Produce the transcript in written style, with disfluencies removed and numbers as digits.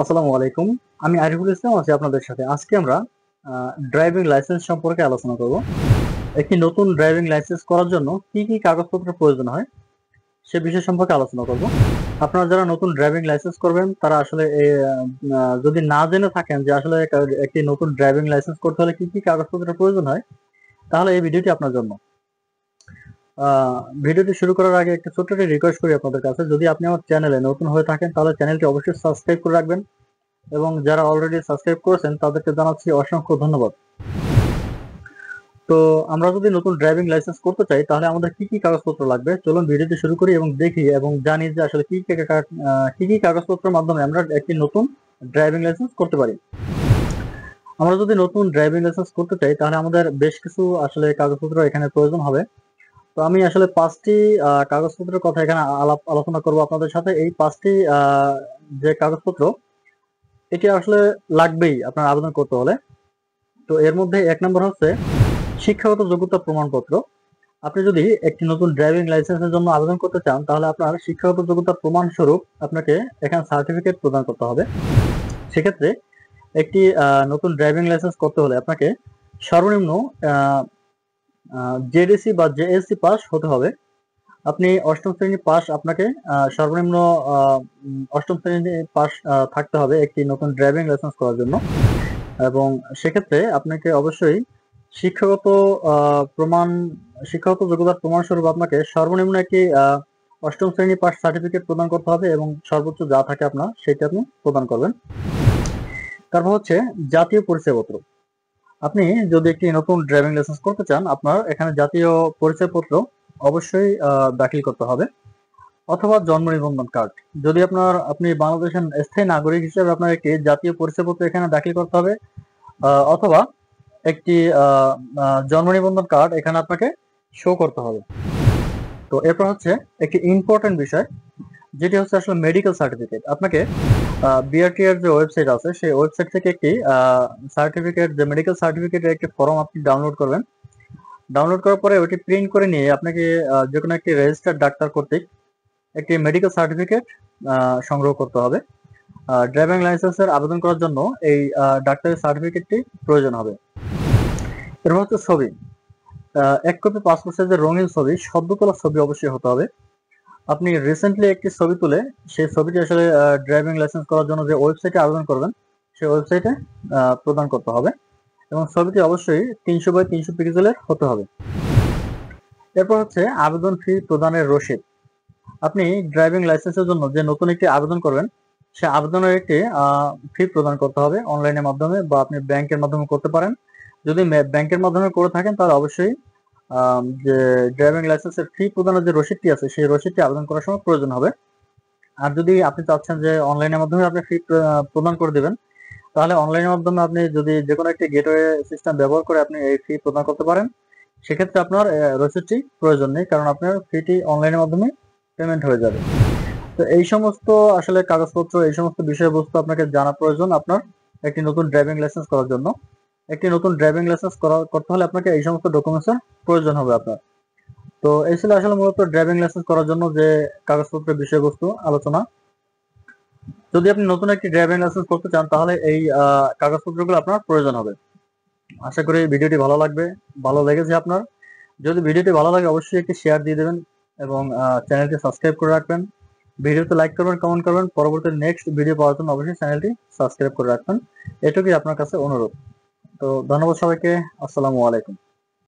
আসসালামু আলাইকুম। আমি আরিফুল ইসলাম আছি আপনাদের সাথে। আজকে আমরা ড্রাইভিং লাইসেন্স সম্পর্কে আলোচনা করব। একটি নতুন ড্রাইভিং লাইসেন্স করার জন্য কি কাগজপত্রের প্রয়োজন হয় সে বিষয় সম্পর্কে আলোচনা করব। আপনারা যারা নতুন ড্রাইভিং লাইসেন্স করবেন তারা আসলে যদি না জেনে থাকেন যে আসলে একটি নতুন ড্রাইভিং লাইসেন্স করতে হলে কি কাগজপত্রের প্রয়োজন হয়, তাহলে এই ভিডিওটি আপনার জন্য। ভিডিওটি শুরু করার আগে একটা ছোট্ট রিকোয়েস্ট করি আপনাদের কাছে, যদি আপনি আমার চ্যানেলে নতুন হয়ে থাকেন তাহলে চ্যানেলটি অবশ্যই সাবস্ক্রাইব করে রাখবেন এবং যারা অলরেডি সাবস্ক্রাইব করেছেন তাদেরকে জানাচ্ছি অসংখ্য ধন্যবাদ। তো আমরা যদি নতুন ড্রাইভিং লাইসেন্স করতে চাই তাহলে আমাদের কি কাগজপত্র লাগবে, চলুন ভিডিওটি শুরু করি এবং দেখি এবং জানি যে আসলে কি কাগজপত্রের মাধ্যমে আমরা একটি নতুন ড্রাইভিং লাইসেন্স করতে পারি। আমরা যদি নতুন ড্রাইভিং লাইসেন্স করতে চাই তাহলে আমাদের বেশ কিছু আসলে কাগজপত্র এখানে প্রয়োজন হবে। তো আমি আসলে 5টি কাগজপত্রের কথা এখানে আলোচনা করব আপনাদের সাথে। এই 5টি যে কাগজপত্র এটি আসলে লাগবেই আপনার আবেদন করতে হলে। তো এর মধ্যে 1 নম্বর হচ্ছে শিক্ষাগত যোগ্যতা প্রমাণপত্র। আপনি যদি একটি নতুন ড্রাইভিং লাইসেন্সের জন্য আবেদন করতে চান তাহলে আপনার শিক্ষাগত যোগ্যতা প্রমাণ স্বরূপ আপনাকে এখানে সার্টিফিকেট প্রদান করতে হবে। সেক্ষেত্রে একটি নতুন ড্রাইভিং লাইসেন্স করতে হলে আপনাকে সর্বনিম্ন জেডিসি বা জেএসসি পাস হতে হবে। আপনি অষ্টম শ্রেণী পাস, আপনাকে সর্বনিম্ন অষ্টম শ্রেণী পাস থাকতে হবে একটি নতুন ড্রাইভিং লাইসেন্স করার জন্য। এবং সেক্ষেত্রে আপনাকে অবশ্যই শিক্ষাগত যোগ্যতার প্রমাণস্বরূপ আপনাকে সর্বনিম্ন একটি অষ্টম শ্রেণী পাস সার্টিফিকেট প্রদান করতে হবে এবং সর্বোচ্চ যা থাকে আপনার সেটি আপনি প্রদান করবেন। তারপর হচ্ছে জাতীয় পরিচয়পত্র। আপনি যদি একটি নতুন ড্রাইভিং লাইসেন্স করতে চান আপনার এখানে জাতীয় পরিচয়পত্র অবশ্যই দাখিল করতে হবে, অথবা জন্ম নিবন্ধন কার্ড। যদি আপনি বাংলাদেশের স্থায়ী নাগরিক হিসেবে আপনার একটি জাতীয় পরিচয়পত্র এখানে দাখিল করতে হবে, অথবা একটি জন্ম নিবন্ধন কার্ড এখানে আপনাকে শো করতে হবে। তো এরপর হচ্ছে একটি ইম্পর্টেন্ট বিষয়, যেটি হচ্ছে আসলে মেডিকেল সার্টিফিকেট। আপনাকে বিআরটিআর যে ওয়েবসাইট আছে সেই ওয়েবসাইট থেকে একটি সার্টিফিকেট, যে মেডিকেল সার্টিফিকেটের একটি ফর্ম আপনি ডাউনলোড করবেন। ডাউনলোড করার পরে ওইটি প্রিন্ট করে নিয়ে আপনাকে যে কোনো একটি রেজিস্টার্ড ডাক্তার কর্তৃক একটি মেডিকেল সার্টিফিকেট সংগ্রহ করতে হবে। ড্রাইভিং লাইসেন্সের আবেদন করার জন্য এই ডাক্তারের সার্টিফিকেটটি প্রয়োজন হবে। এরপর হচ্ছে ছবি। 1 কপি পাসপোর্ট সাইজের রঙিন ছবি, সদ্য তোলা ছবি অবশ্যই হতে হবে। আপনি রিসেন্টলি একটি ছবি তুলে সেই ছবিটি আসলে ড্রাইভিং লাইসেন্স করার জন্য যে ওয়েবসাইটে আবেদন করবেন সেই ওয়েবসাইটে প্রদান করতে হবে এবং ছবিটি অবশ্যই 300 বাই 300 পিক্সেলের হতে হবে। এরপর হচ্ছে আবেদন ফি প্রদানের রসিদ। আপনি ড্রাইভিং লাইসেন্সের জন্য যে নতুন একটি আবেদন করবেন সে আবেদনের একটি ফি প্রদান করতে হবে অনলাইনের মাধ্যমে, বা আপনি ব্যাংকের মাধ্যমে করতে পারেন। যদি ব্যাংকের মাধ্যমে করে থাকেন তাহলে অবশ্যই যে ড্রাইভিং লাইসেন্সের ফি প্রদানের যে রসিদটি আছে সেই রসিদটি আবেদন করার সময় প্রয়োজন হবে। আর যদি আপনি চাচ্ছেন যে অনলাইনের মাধ্যমে আপনি ফি প্রদান করে দেবেন তাহলে অনলাইনের মাধ্যমে আপনি যদি যে কোনো একটি গেটওয়ে সিস্টেম ব্যবহার করে আপনি এই ফি প্রদান করতে পারেন। সেক্ষেত্রে আপনার রসিদটি প্রয়োজন নেই, কারণ আপনার ফিটি অনলাইনের মাধ্যমে পেমেন্ট হয়ে যাবে। তো এই সমস্ত আসলে কাগজপত্র, এই সমস্ত বিষয়বস্তু আপনাকে জানা প্রয়োজন আপনার একটি নতুন ড্রাইভিং লাইসেন্স করার জন্য। একটি নতুন ড্রাইভিং লাইসেন্স করতে হলে আপনাকে এই সমস্ত ডকুমেন্টসের প্রয়োজন হবে আপনার। তো এই ছিল আসলে মূলত ড্রাইভিং লাইসেন্স করার জন্য যে কাগজপত্রের বিষয়বস্তু আলোচনা। যদি আপনি নতুন একটি ড্রাইভিং লাইসেন্স করতে চান তাহলে এই কাগজপত্রগুলো আপনার প্রয়োজন হবে। আশা করি ভিডিওটি ভালো লেগেছে আপনার। যদি ভিডিওটি ভালো লাগে অবশ্যই একটি শেয়ার দিয়ে দেবেন এবং চ্যানেলটি সাবস্ক্রাইব করে রাখবেন। ভিডিওতে লাইক করবেন, কমেন্ট করবেন। পরবর্তী নেক্সট ভিডিও পাওয়ার জন্য অবশ্যই চ্যানেলটি সাবস্ক্রাইব করে রাখবেন। এটুকুই আপনার কাছে অনুরোধ। তো ধন্যবাদ সবাইকে। আসসালামু আলাইকুম।